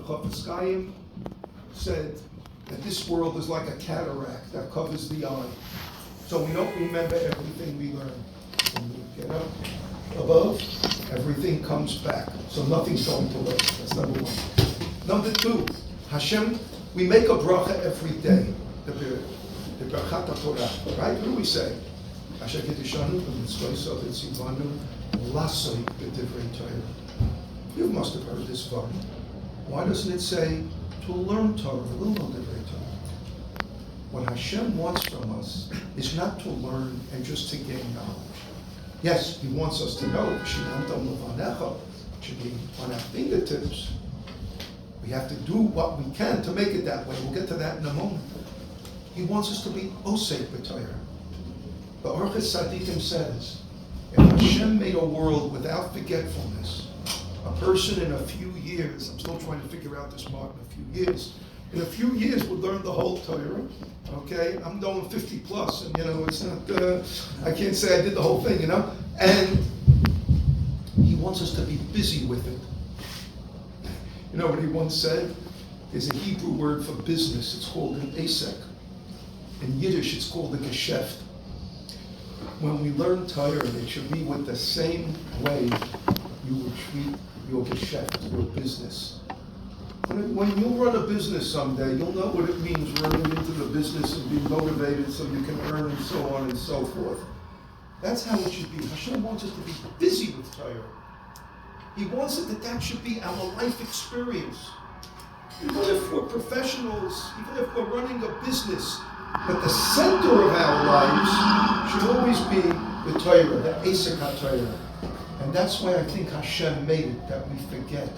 Chafetz Chaim said that this world is like a cataract that covers the eye. So we don't remember everything we learn. When we get up above, everything comes back. So nothing's going to waste. That's number one. Number two, Hashem, we make a bracha every day. The Brachat HaTorah, right? What do we say? Asher Kiddushanu v'mitzvosov v'tzivanu lasoi b'divrei Torah. You must have heard this one. Why doesn't it say to learn Torah, little divrei Torah? What Hashem wants from us is not to learn and just to gain knowledge. Yes, He wants us to know. It should be on our fingertips. We have to do what we can to make it that way. We'll get to that in a moment. He wants us to be osek b'Torah. The Orchis Tzadikim says, if Hashem made a world without forgetfulness, a person in a few years, I'm still trying to figure out this mark in a few years would learn the whole Torah. Okay, I'm going 50 plus, and it's not, I can't say I did the whole thing, and He wants us to be busy with it. You know what He once said? There's a Hebrew word for business, it's called an asek. In Yiddish, it's called a geschäft. When we learn Torah, it should be with the same way you would treat your geschäft, your business. When you run a business someday, you'll know what it means running into the business and being motivated so you can earn and so on and so forth. That's how it should be. Hashem wants us to be busy with Torah. He wants it that should be our life experience. Even if we're professionals, even if we're running a business, but the center of our lives should always be the Torah, the Asik HaTorah. And that's why I think Hashem made it that we forget.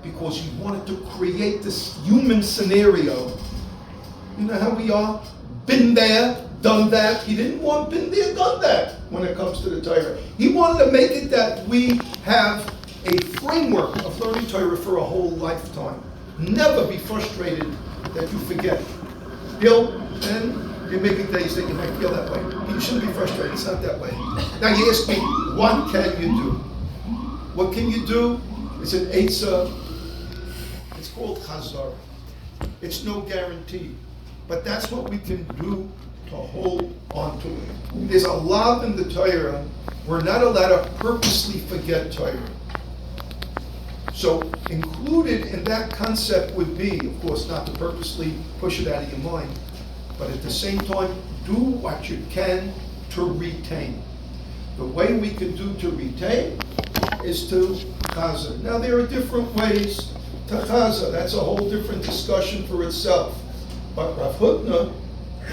Because He wanted to create this human scenario. You know how we are? Been there, done that. He didn't want been there, done that when it comes to the Torah. He wanted to make it that we have a framework of learning Torah for a whole lifetime. Never be frustrated that you forget. And you may be days that you might feel that way. But you shouldn't be frustrated. It's not that way. Now you ask me, what can you do? What can you do? It's an Eitzah. It's called Chazar. It's no guarantee. But that's what we can do to hold on to it. There's a lot in the Torah. We're not allowed to purposely forget Torah. So included in that concept would be, of course, not to purposely push it out of your mind, but at the same time, do what you can to retain. The way we can do to retain is to chazer. Now there are different ways to chazer. That's a whole different discussion for itself. But Rav Hutner,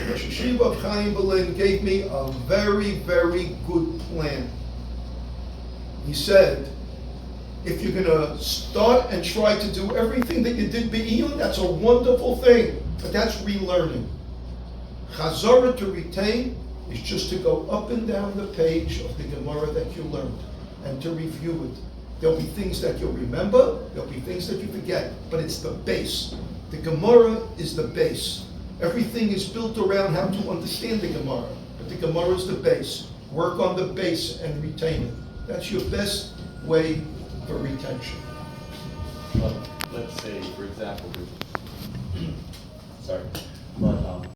the Yeshiva of Chaim Berlin, gave me a very, very good plan. He said, if you're going to start and try to do everything that you did be'iyun, that's a wonderful thing, but that's relearning. Chazara, to retain, is just to go up and down the page of the Gemara that you learned and to review it. There'll be things that you'll remember, there'll be things that you forget, but it's the base. The Gemara is the base. Everything is built around how to understand the Gemara, but the Gemara is the base. Work on the base and retain it. That's your best way for retention. Let's say, for example, sorry, but